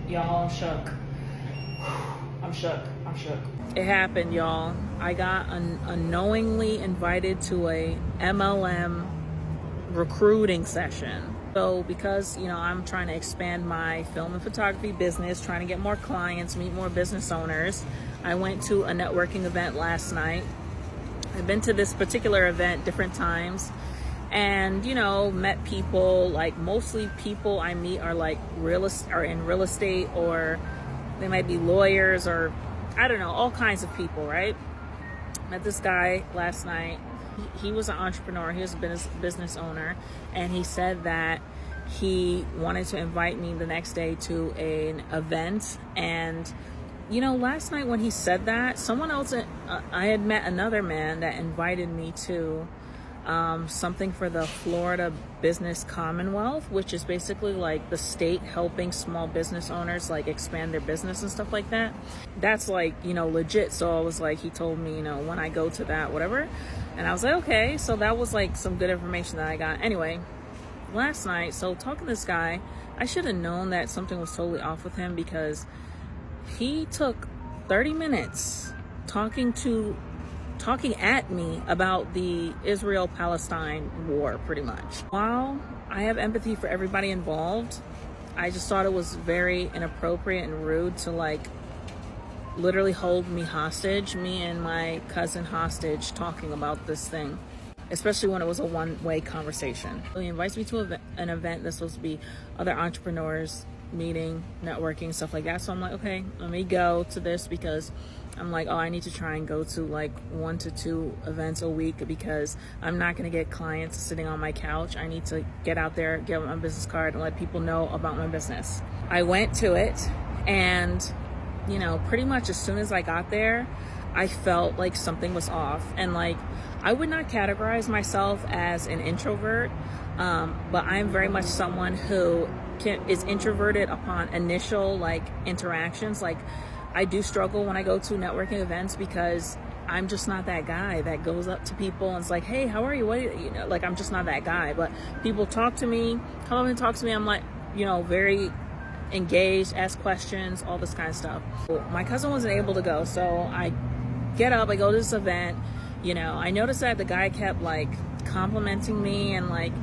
Y'all, I'm shook. I'm shook. I'm shook. It happened, y'all. I got unknowingly invited to a MLM recruiting session. So because, I'm trying to expand my film and photography business, trying to get more clients, meet more business owners, I went to a networking event last night. I've been to this particular event different times and, met people. Like mostly people I meet are like in real estate, or they might be lawyers, or I don't know, all kinds of people, right? Met this guy last night. He was an entrepreneur. He was a business owner, and he said that he wanted to invite me the next day to an event. And last night when he said that, someone else, I had met another man that invited me to something for the Florida Business Commonwealth, which is basically like the state helping small business owners like expand their business and stuff like that. That's like, legit. So I was like, he told me, when I go to that, whatever. And I was like, okay. So that was like some good information that I got. Anyway, last night, so talking to this guy, I should have known that something was totally off with him, because he took 30 minutes talking at me about the Israel-Palestine war, pretty much. While I have empathy for everybody involved, I just thought it was very inappropriate and rude to like literally hold me and my cousin hostage talking about this thing, especially when it was a one-way conversation. He invites me to an event that's supposed to be other entrepreneurs meeting, networking, stuff like that. So I'm like, okay, let me go to this, because I'm like, I need to try and go to like 1 to 2 events a week, because I'm not going to get clients sitting on my couch. I need to get out there, get my business card, and let people know about my business. I went to it, and pretty much as soon as I got there, I felt like something was off. And like, I would not categorize myself as an introvert, but I'm very much someone who is introverted upon initial like interactions. Like, I do struggle when I go to networking events, because I'm just not that guy that goes up to people and it's like, hey, how are you? Like, I'm just not that guy. But people talk to me, come up and talk to me. I'm like, very engaged, ask questions, all this kind of stuff. My cousin wasn't able to go, so I get up, I go to this event. I noticed that the guy kept like complimenting me, and like,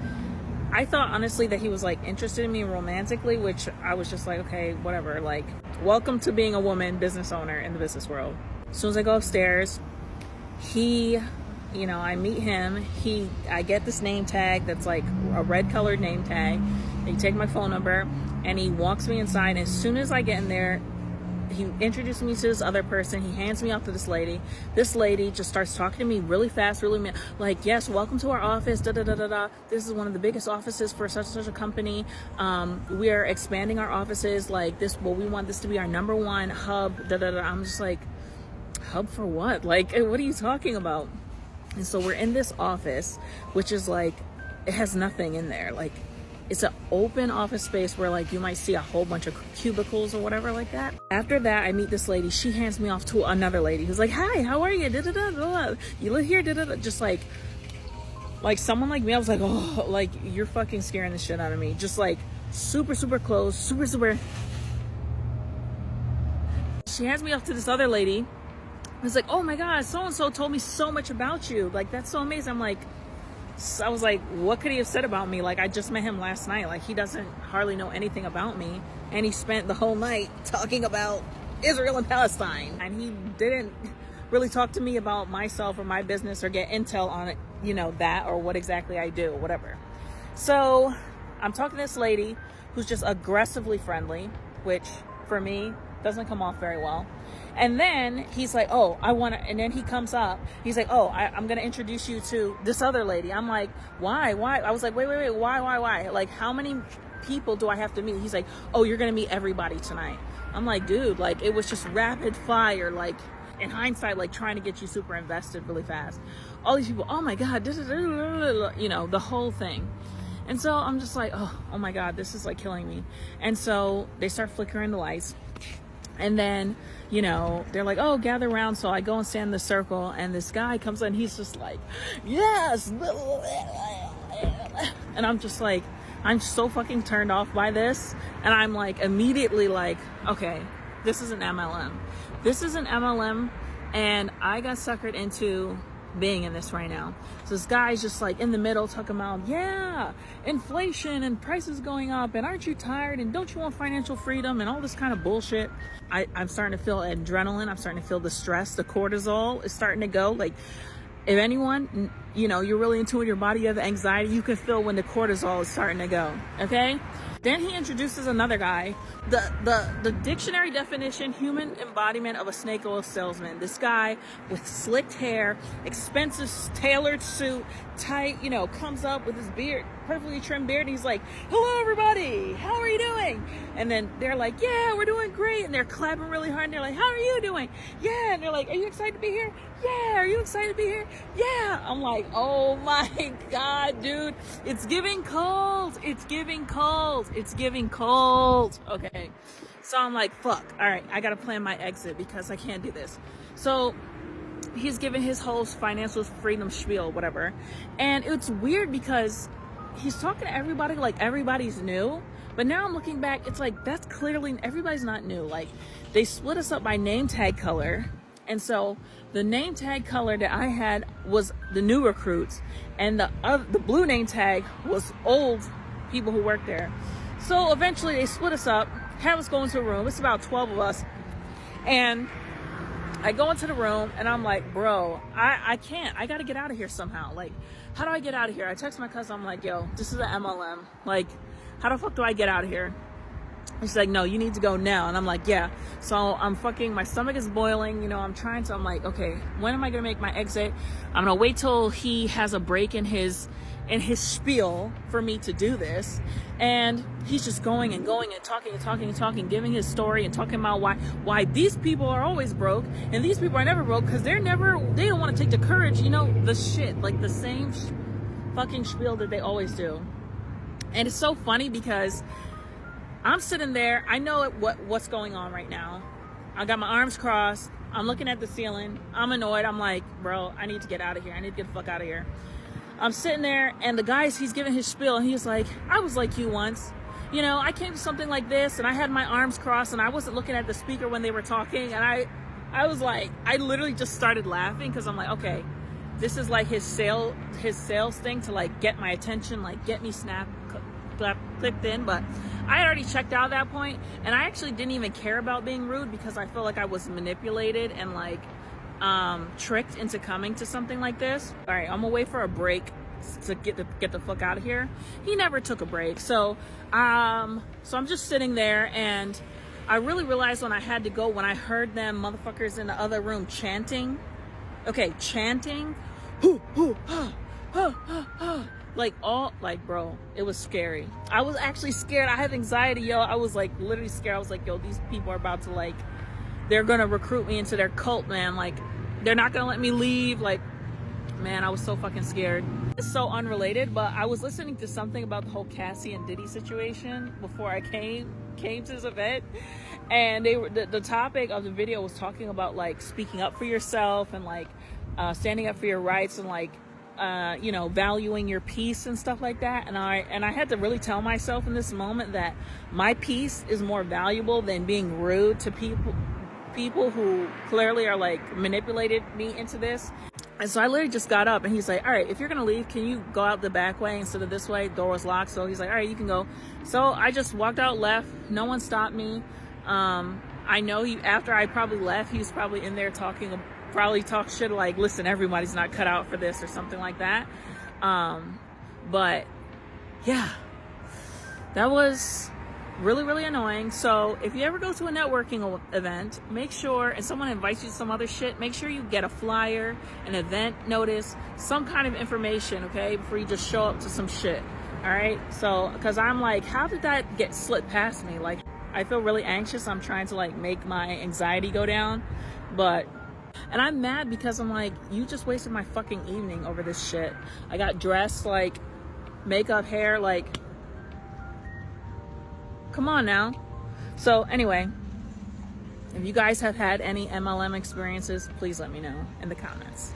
I thought honestly that he was like interested in me romantically, which I was just like, okay, whatever. Like, welcome to being a woman business owner in the business world. As soon as I go upstairs, I meet him. I get this name tag that's like a red colored name tag. He take my phone number, and he walks me inside. And as soon as I get in there, he introduced me to this other person. He hands me off to this lady. This lady just starts talking to me really fast, like, yes, welcome to our office, da da da da da. This is one of the biggest offices for such and such a company. We are expanding our offices like this. Well, we want this to be our number one hub, da da da. I'm just like, hub for what? Like, what are you talking about? And so we're in this office, which is like, it has nothing in there. Like, it's an open office space where like you might see a whole bunch of cubicles or whatever like that. After that, I meet this lady. She hands me off to another lady who's like, hi, how are you? Da, da, da, da. You live here? Da, da, da. Just like someone like me, I was like, oh, like, you're fucking scaring the shit out of me. Just like super, super close, super, super. She hands me off to this other lady. It's like, oh my God, so-and-so told me so much about you. Like, that's so amazing. I was like, what could he have said about me? Like, I just met him last night. Like, he doesn't hardly know anything about me. And he spent the whole night talking about Israel and Palestine. And he didn't really talk to me about myself or my business or get intel on it, that or what exactly I do, whatever. So I'm talking to this lady who's just aggressively friendly, which for me doesn't come off very well. And then he's like, oh, and then he comes up, he's like, oh, I'm going to introduce you to this other lady. I'm like, why? I was like, wait, why? Like, how many people do I have to meet? He's like, oh, you're going to meet everybody tonight. I'm like, dude, like, it was just rapid fire, like, in hindsight, like, trying to get you super invested really fast. All these people, oh my God, the whole thing. And so I'm just like, oh my God, this is like killing me. And so they start flickering the lights. And then, they're like, oh, gather around. So I go and stand in the circle, and this guy comes in. He's just like, yes. And I'm just like, I'm so fucking turned off by this. And I'm like, immediately like, okay, this is an MLM. This is an MLM. And I got suckered into being in this right now. So this guy's just like in the middle talking about, yeah, inflation and prices going up, and aren't you tired, and don't you want financial freedom, and all this kind of bullshit. I'm starting to feel adrenaline. I'm starting to feel the stress. The cortisol is starting to go. Like, if anyone, you know, you're really into your body, you have anxiety, you can feel when the cortisol is starting to go. Okay. Then he introduces another guy. The dictionary definition: human embodiment of a snake oil salesman. This guy with slicked hair, expensive tailored suit, tight, you know, comes up with his beard, perfectly trimmed beard, and he's like, hello everybody, how are you doing? And then they're like, yeah, we're doing great. And they're clapping really hard, and they're like, how are you doing? Yeah. And they're like, are you excited to be here? Yeah. Are you excited to be here? Yeah. I'm like, oh my God, dude, it's giving cold. It's giving cold. It's giving cold. Okay. So I'm like, fuck. All right. I got to plan my exit because I can't do this. So he's giving his whole financial freedom spiel, whatever. And it's weird because he's talking to everybody like everybody's new. But now I'm looking back, it's like, that's clearly, everybody's not new. Like, they split us up by name tag color. And so the name tag color that I had was the new recruits, and the blue name tag was old people who worked there. So eventually they split us up, have us go into a room. It's about 12 of us. And I go into the room and I'm like, bro, I can't. I got to get out of here somehow. Like, how do I get out of here? I text my cousin. I'm like, yo, this is an MLM. Like, how the fuck do I get out of here? She's like, no, you need to go now. And I'm like, yeah. So I'm fucking, my stomach is boiling. You know, I'm like, okay, when am I going to make my exit? I'm going to wait till he has a break in his spiel for me to do this. And he's just going and going and talking, giving his story and talking about why these people are always broke and these people are never broke because they don't want to take the courage, you know, the shit, like the same fucking spiel that they always do. And it's so funny because I'm sitting there, I know what's going on right now. I got my arms crossed, I'm looking at the ceiling, I'm annoyed, I'm like, bro, I need to get out of here, I need to get the fuck out of here. I'm sitting there, and the guys, he's giving his spiel, and he's like, I was like you once. You know, I came to something like this, and I had my arms crossed, and I wasn't looking at the speaker when they were talking, and I was like, I literally just started laughing, because I'm like, okay, this is like his sales thing to, like, get my attention, like, get me clicked in, but I had already checked out at that point, and I actually didn't even care about being rude, because I felt like I was manipulated and, like, tricked into coming to something like this. All right, I'm gonna wait for a break to get the fuck out of here. He never took a break, so I'm just sitting there, and I really realized when I had to go when I heard them motherfuckers in the other room chanting. Okay, chanting, like all, like, bro, it was scary. I was actually scared. I had anxiety, yo. I was like literally scared. I was like, yo, these people are about to, like, they're gonna recruit me into their cult, man. Like, they're not gonna let me leave. Like, man, I was so fucking scared. It's so unrelated, but I was listening to something about the whole Cassie and Diddy situation before I came to this event, and the topic of the video was talking about, like, speaking up for yourself and, like, standing up for your rights and, like, you know, valuing your peace and stuff like that. And I had to really tell myself in this moment that my peace is more valuable than being rude to people who clearly are, like, manipulated me into this. And so I literally just got up, and he's like, all right, if you're gonna leave, can you go out the back way instead of this way? Door was locked. So he's like, all right, you can go. So I just walked out, left. No one stopped me. I know after I probably left, he was probably in there probably talk shit like, listen, everybody's not cut out for this or something like that. But yeah, that was really, really annoying. So if you ever go to a networking event, make sure, and someone invites you to some other shit, make sure you get a flyer, an event notice, some kind of information, okay, before you just show up to some shit. All right. So, because I'm like, how did that get slipped past me? Like, I feel really anxious. I'm trying to, like, make my anxiety go down, and I'm mad because I'm like, you just wasted my fucking evening over this shit. I got dressed, like, makeup, hair, like, come on now. So anyway, if you guys have had any MLM experiences, please let me know in the comments.